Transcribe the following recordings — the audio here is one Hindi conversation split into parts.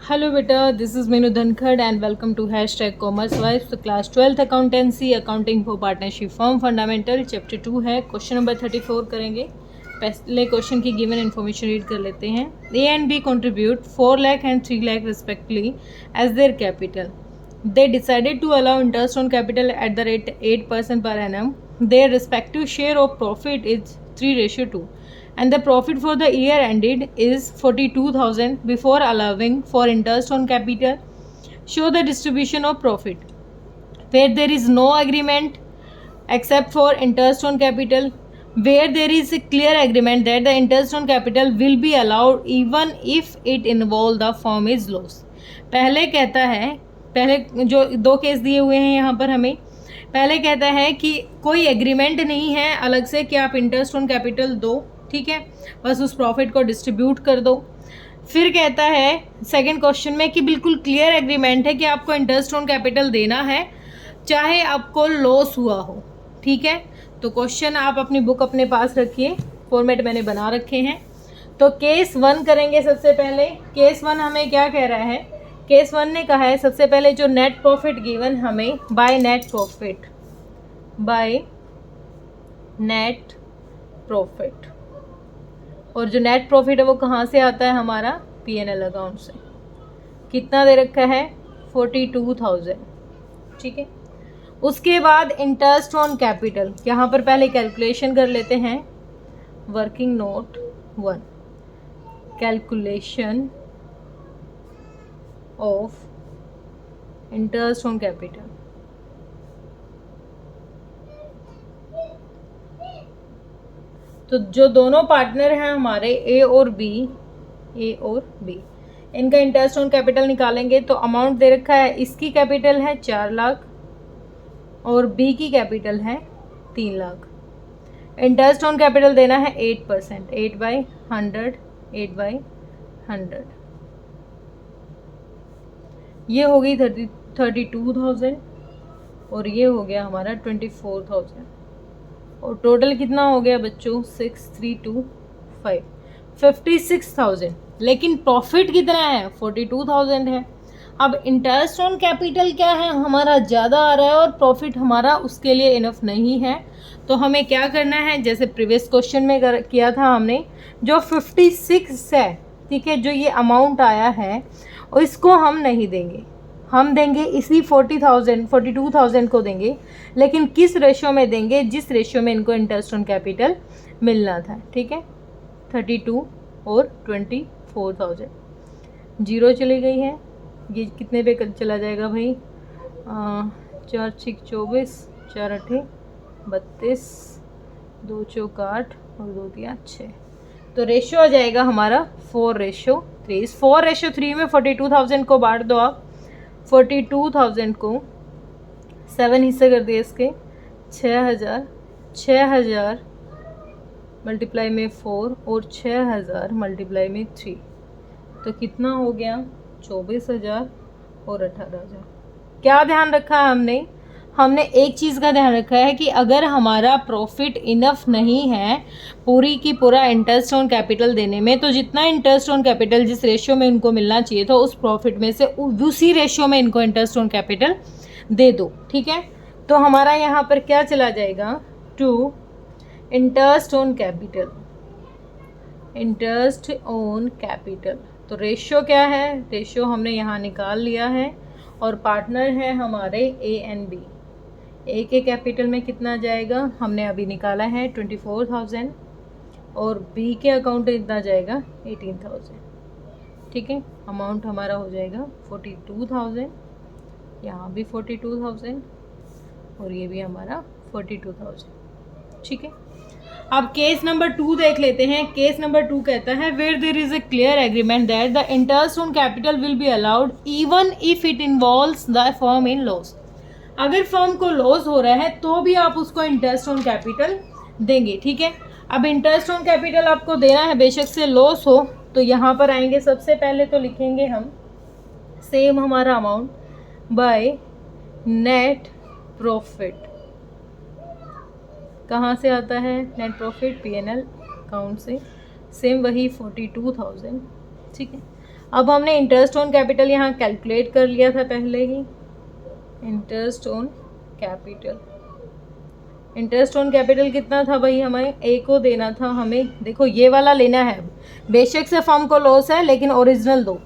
हेलो बेटा, this is Meenu Dhankhar and welcome to hashtag commerce vibes. तो class 12th accountancy accounting for partnership firm fundamental chapter 2 है। क्वेश्चन नंबर 34 करेंगे। पहले क्वेश्चन की गिवन इन्फॉर्मेशन रीड कर लेते हैं। A and B contribute 4 lakh and 3 lakh respectively as their capital. They decided to allow interest on capital at the rate 8% per annum. Their respective share of profit is 3:2, and the profit for the year ended is 42,000 before allowing for interest on capital. Show the distribution of profit. Where there is no agreement except for interest on capital, where there is a clear agreement that the interest on capital will be allowed even if it involve the firm is loss. पहले कहता है, पहले जो दो केस दिए हुए हैं यहाँ पर हमें, पहले कहता है कि कोई एग्रीमेंट नहीं है अलग से कि आप इंटरेस्ट ऑन कैपिटल दो, ठीक है, बस उस प्रॉफिट को डिस्ट्रीब्यूट कर दो। फिर कहता है सेकंड क्वेश्चन में कि बिल्कुल क्लियर एग्रीमेंट है कि आपको इंटरेस्ट ऑन कैपिटल देना है चाहे आपको लॉस हुआ हो, ठीक है। तो क्वेश्चन आप अपनी बुक अपने पास रखिए, फॉर्मेट मैंने बना रखे हैं। तो केस 1 करेंगे सबसे पहले। केस 1 हमें क्या कह रहा है? केस 1 ने कहा है सबसे पहले जो नेट प्रॉफिट गिवन हमें बाय नेट प्रॉफिट, और जो नेट प्रॉफिट है वो कहाँ से आता है? हमारा पीएनएल अकाउंट से। कितना दे रखा है? 42,000, ठीक है। उसके बाद इंटरेस्ट ऑन कैपिटल, यहाँ पर पहले कैलकुलेशन कर लेते हैं। Working note 1, calculation of interest on capital. तो जो दोनों पार्टनर हैं हमारे ए और बी, इनका इंटरेस्ट ऑन कैपिटल निकालेंगे तो अमाउंट दे रखा है, इसकी कैपिटल है 4 लाख और बी की कैपिटल है 3 लाख। इंटरेस्ट ऑन कैपिटल देना है 8%, 8/100। ये हो गई 32,000 और ये हो गया हमारा 24,000, और टोटल कितना हो गया बच्चों? 6325, 56,000। लेकिन प्रॉफिट कितना है? 42,000 है। अब इंटरेस्ट ऑन कैपिटल क्या है? हमारा ज़्यादा आ रहा है और प्रॉफिट हमारा उसके लिए इनफ नहीं है। तो हमें क्या करना है? जैसे प्रीवियस क्वेश्चन में किया था हमने, जो 56 है, ठीक है, जो ये अमाउंट आया है और इसको हम नहीं देंगे, हम देंगे इसी 42,000 को देंगे। लेकिन किस रेशो में देंगे? जिस रेशो में इनको इंटरेस्ट ऑन कैपिटल मिलना था, ठीक है। 32 और 24,000, जीरो चली गई है। ये कितने पे चला जाएगा भाई? 4 6 24, 4 8 32, 2 चौक 8 और 2 3 6। तो रेशो आ जाएगा हमारा 4:3। इस 4:3 में 42,000 को बांट दो आप। 42,000 को 7 हिस्से कर दिए इसके, 6,000 मल्टीप्लाई में 4 और 6,000 मल्टीप्लाई में 3, तो कितना हो गया? 24,000 और 18,000। क्या ध्यान रखा है हमने? हमने एक चीज़ का ध्यान रखा है कि अगर हमारा प्रॉफिट इनफ नहीं है पूरी की पूरा इंटरेस्ट ऑन कैपिटल देने में, तो जितना इंटरेस्ट ऑन कैपिटल जिस रेशियो में इनको मिलना चाहिए था उस प्रॉफिट में से उसी रेशियो में इनको इंटरेस्ट ऑन कैपिटल दे दो, ठीक है। तो हमारा यहाँ पर क्या चला जाएगा? To interest on capital. तो रेशियो क्या है? रेशियो हमने यहाँ निकाल लिया है, और पार्टनर है हमारे ए एंड बी। ए के कैपिटल में कितना जाएगा? हमने अभी निकाला है 24,000, और बी के अकाउंट में इतना जाएगा 18,000, ठीक है। अमाउंट हमारा हो जाएगा 42,000, यहाँ भी 42,000 और ये भी हमारा 42,000, ठीक है। अब केस नंबर 2 देख लेते हैं। केस नंबर 2 कहता है where there is a clear agreement that the interest on capital will be allowed even if it involves the firm in loss. अगर फर्म को लॉस हो रहा है तो भी आप उसको इंटरेस्ट ऑन कैपिटल देंगे, ठीक है। अब इंटरेस्ट ऑन कैपिटल आपको देना है बेशक से लॉस हो। तो यहाँ पर आएंगे, सबसे पहले तो लिखेंगे हम सेम हमारा अमाउंट बाय नेट प्रॉफिट। कहाँ से आता है नेट प्रॉफिट? पीएनएल अकाउंट से। सेम वही 42,000, ठीक है। अब हमने इंटरेस्ट ऑन कैपिटल यहाँ कैलकुलेट कर लिया था पहले ही। इंटरेस्ट ऑन कैपिटल कितना था भाई, हमें ए को देना था, हमें देखो ये वाला लेना है। बेशक से फर्म को लॉस है लेकिन ओरिजिनल दो।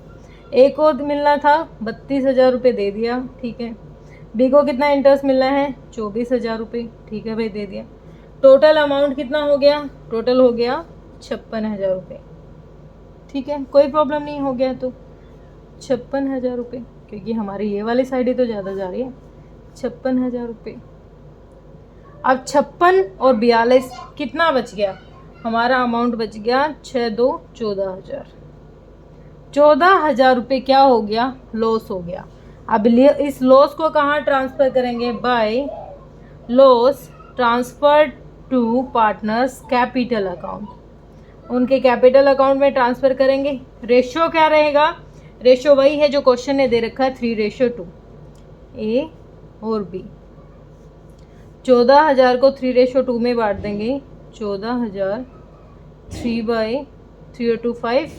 ए को मिलना था 32,000 रुपये, दे दिया, ठीक है। बी को कितना इंटरेस्ट मिलना है, 24,000 रुपये, ठीक है भाई, दे दिया। टोटल अमाउंट कितना हो गया, टोटल हो गया 56,000 रुपये, ठीक है, कोई प्रॉब्लम नहीं, हो गया तो 56,000 रुपये, क्योंकि हमारी ये वाली साइड ही तो ज़्यादा जा रही है। 56,000 रुपये। अब 56 और 42 कितना बच गया, हमारा अमाउंट बच गया 6 2 14,000। 14,000 रुपये क्या हो गया, लॉस हो गया। अब इस लॉस को कहाँ ट्रांसफ़र करेंगे, by loss transfer to partners capital account, उनके कैपिटल अकाउंट में ट्रांसफ़र करेंगे। रेशो क्या रहेगा, रेशो वही है जो क्वेश्चन ने दे रखा है, 3:2, ए और बी। 14,000 को 3:2 में बांट देंगे, 14,000 3/3/5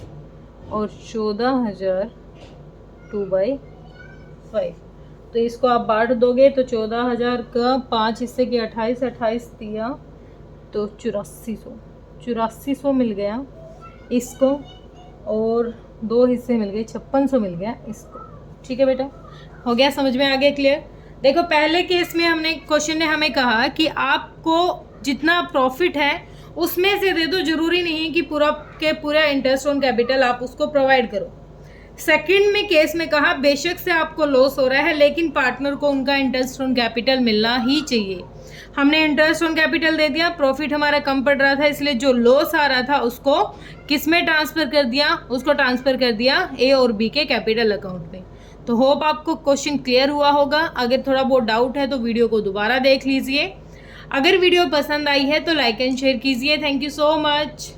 और 14,000 2/5। तो इसको आप बांट दोगे तो 14,000 का 5 हिस्से के 28, 28 दिया तो 8400 मिल गया इसको, और 2 हिस्से मिल गए, 5600 मिल गया इसको, ठीक है बेटा, हो गया, समझ में आ गया, क्लियर। देखो पहले केस में हमने क्वेश्चन ने हमें कहा कि आपको जितना प्रॉफिट है उसमें से दे दो, जरूरी नहीं है कि पूरा इंटरेस्ट ऑन कैपिटल आप उसको प्रोवाइड करो। सेकंड में केस में कहा बेशक से आपको लॉस हो रहा है लेकिन पार्टनर को उनका इंटरेस्ट ऑन कैपिटल मिलना ही चाहिए। हमने इंटरेस्ट ऑन कैपिटल दे दिया, प्रॉफिट हमारा कम पड़ रहा था, इसलिए जो लॉस आ रहा था उसको किस में ट्रांसफ़र कर दिया, उसको ट्रांसफ़र कर दिया ए और बी के कैपिटल अकाउंट में। तो होप आपको क्वेश्चन क्लियर हुआ होगा। अगर थोड़ा बहुत डाउट है तो वीडियो को दोबारा देख लीजिए। अगर वीडियो पसंद आई है तो लाइक एंड शेयर कीजिए। Thank you so much.